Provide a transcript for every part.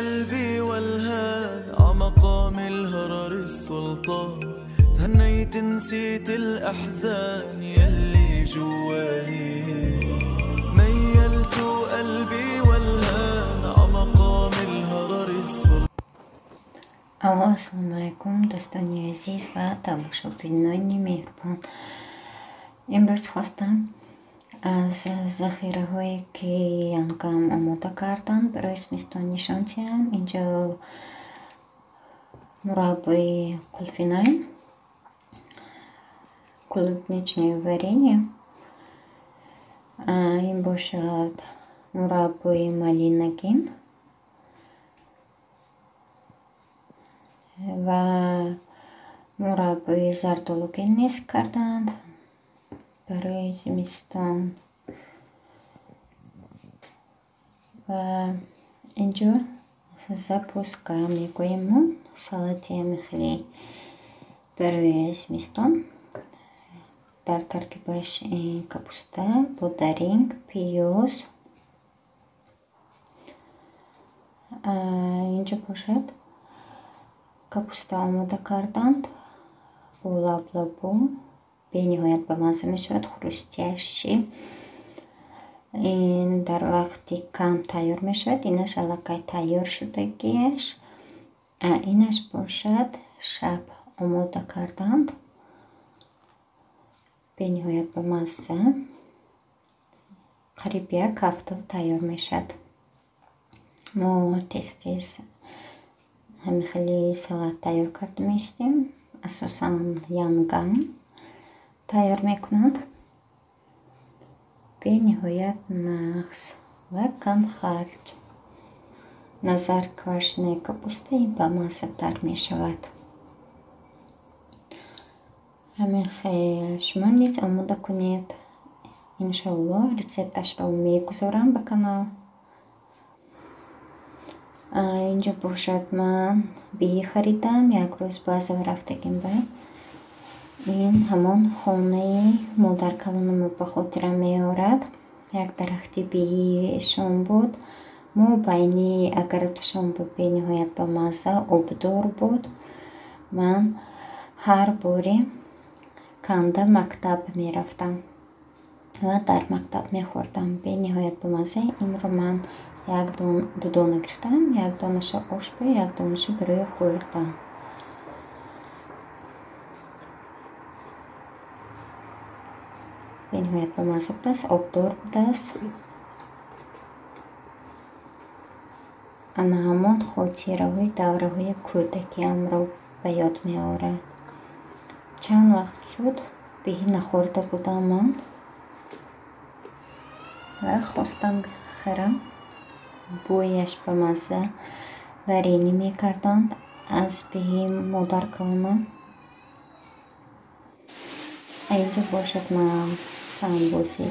قلبي والهان عمقام الهرر السلطان، تهنيت نسيت الأحزان يلي جواني، ميلت قلبي والهان عمقام الهرر السلطان. Assalomu alaykum do'stoni aziz va tomoshabinoni mehrbon. امروز خواستم از ذخیره هایی که ینگم آماده کردن برای زمستان نشان دهم. اینجا مربای قلفینای، клубничное варенье, این باشد مربای مالینگین و مربای زردآلوگین نیز کردند برای زمستان. و اینجا запуска میگوییم ما سالاد مخلی برای زمستان. در ترکیبش کاپوستا، بودرینگ، پیاز. اینجا باشد کاپوستا آماده کردند با لب به نهایت به مزه می شود، خروستیاشی. این در وقتی کم تیار می شود، اینش علاقه تیار شدگیش. اینش باشد شب آماده کردند به نهایت به مزه. قریب یک هفته تیار می شود. ما تیز همه خیلی سالاد تیار کرده میستیم. اساساً ینگم تیار میکنند. به نهایت نغز و کم خرج. نظر کاشنه کاپوستا با مزه تر می شود. همین خیلی شما نیز آماده کنید. انشالله رسپتش رو میگذارم به کانال. اینجا باشد من بیه خریدم یک روز باز رفتگیم به این همان خانه مادر کلانم به خاطرم میارد. یک درختی بیهشون بود. ما بینی اگر توشون به نهایت به مزه آبدار بود. من هر باری کنده مکتب میرفتم و در مکتب میخوردم به نهایت به مزه. این رو من دو دانه گرفتم، یک دانش آشپه، یک دانش برای خوردن. به نهایت به مزه بوده است، آبدار بوده است. انا همان خاطره های دوره های کودکیم را به یاد می آورد. چند وقت شد بیهی نخورده بودم من و خواستم خرم. بویش به مزه ورینی می کردند از بیهی مادر کلانم. اینجا باشد من سمبوسه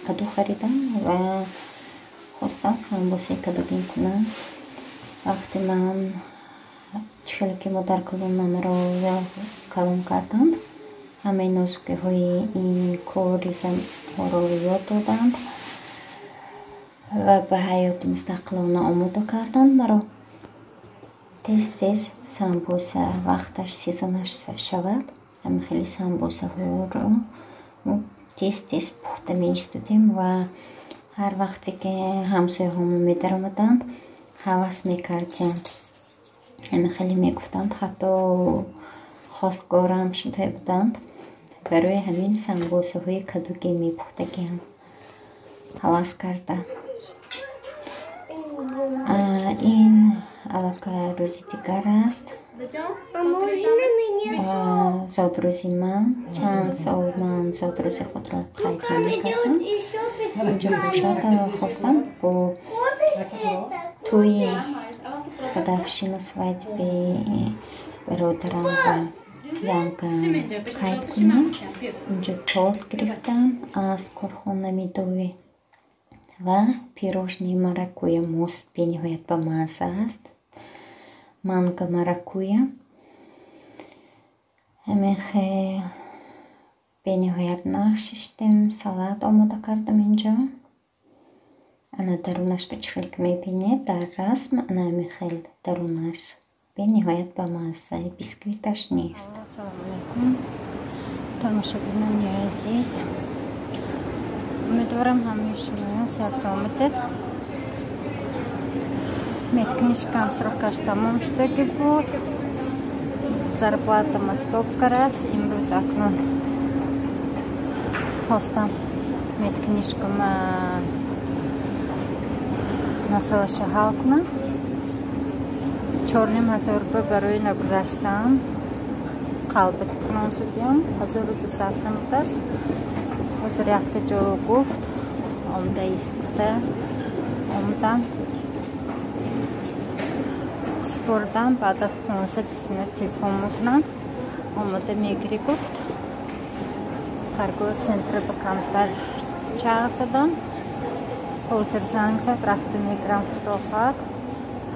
کدو خریدم و خواستم سمبوسه کدوگین کنم. وقتی من چخیلی که مادر کلانم را کلان کردند، همه نازوکی های این کوریزم ها را یاد دادند و به حیات مستقلانه آماده کردند مرا. تیز سمبوسه وقتش سیزنش شود. همه خیلی سمبوسه ها رو تیز پخته می ایستادیم و هر وقتی که همسایه همون می در آمدند حواس می کردیم. همه خیلی می گفتند، حتی خواستگارم شده بودند. برای همین سمبوسه های کدوگی می پختگیم حواس کرده. این علاقه روزی دیگر است. زادروزی من چند سال من زادروزی خود را قید نمی‌کردم. اینجا باشد خواستم با توی خدافشین سوید به برادرم و ینگم قید کنم. اینجا تورت گرفتم از کارخانه میدوی و پیروژنی маракуйя موز به نهایت به مزه است. مانگو маракуйя. همین خیلی به نهایت نقششتیم. سالاد آماده کردم اینجا. أنا درونش بچخلك میبینید در رسم أنا میخیل درونش به نهایت با مزه بیسکویتش نیست. سلام علیکم تماشاگران عزیز، امیدوارم همه شما صحت سلامتید. Медкнижкам срокаш тамом штуки بود. Зарплата стопка раз. Имрӯз акнун хостам медкнижкам масъалаша ҳал кунам. 4500 рубл барои нагузаштам. қалби кунам шудем. 1200 сом аст. ҳозир якта ҷо гуфт омда ист гуфта омдам спордам. بعد از 15 минут телефон мекунам. омода мегирӣ гуфт. торговый центр ба камтар чағ задам. ҳозир занг зад рафта мегирам худохоҳад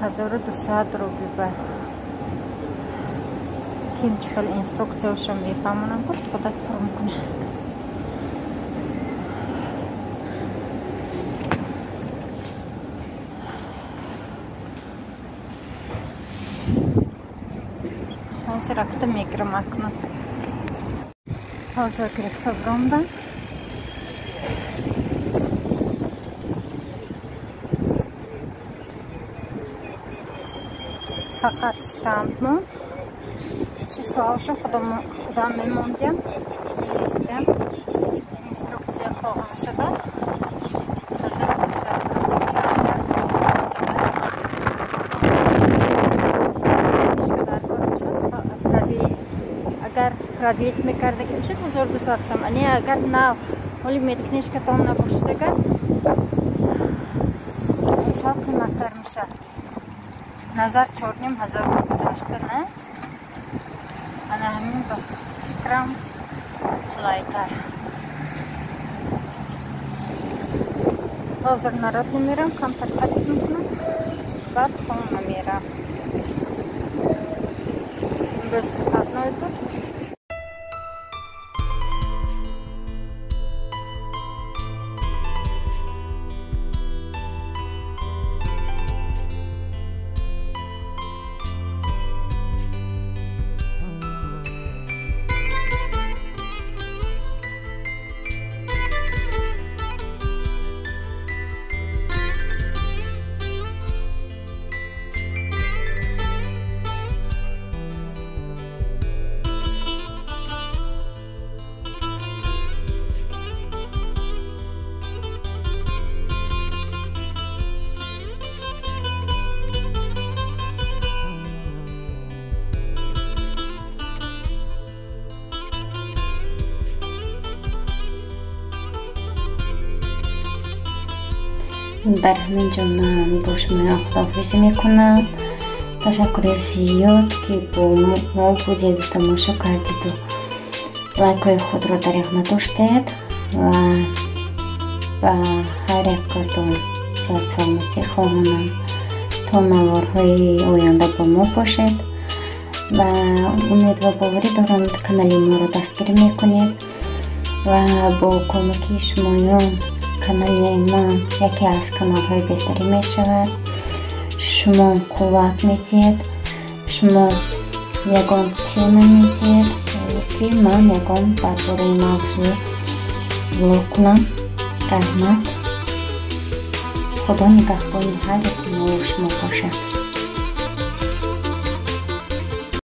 1200 рубл ба ким чӣ хел инструксияшо мефаҳмонам гуфт худа кор мекунам. ҳозир рафта мегирам акнун. ҳозир гирифта буромдам. фақат штамп монд. числошо худам мемондем. мелистем. инструксия коғаз шуда. агар кредит мекардаги бошад 1200 сом. ани агар нав ҳоли медкнижкатон набошадагар сал қиматтар мешад. назар 4500 гузашта не? ана ҳамин ба фикрам қулайтар. ҳозир народ намерам, камтар харид мекунам, баъд хона мерам. имрӯз қатной буд. در همین جا من با شما خداحافظی میکنم. تشکر زیاد که با ما بودید، تماشا کردید و لایک خود را دریغ نداشتید و هر یکتون صحت سلامتی خواهانم تا نوارهای آینده با ما باشید و امید و باوری دارم کانال ما را دستگیری میکنید و با کمک شمایان کانال ما یکی از کانال های بهتری می شود. شما قوت میدید، شما یگان تیم میدید که من یگان برباره موضوع ویدیو کنم. رحمت، خدا نگهبان هر یک شما باشد.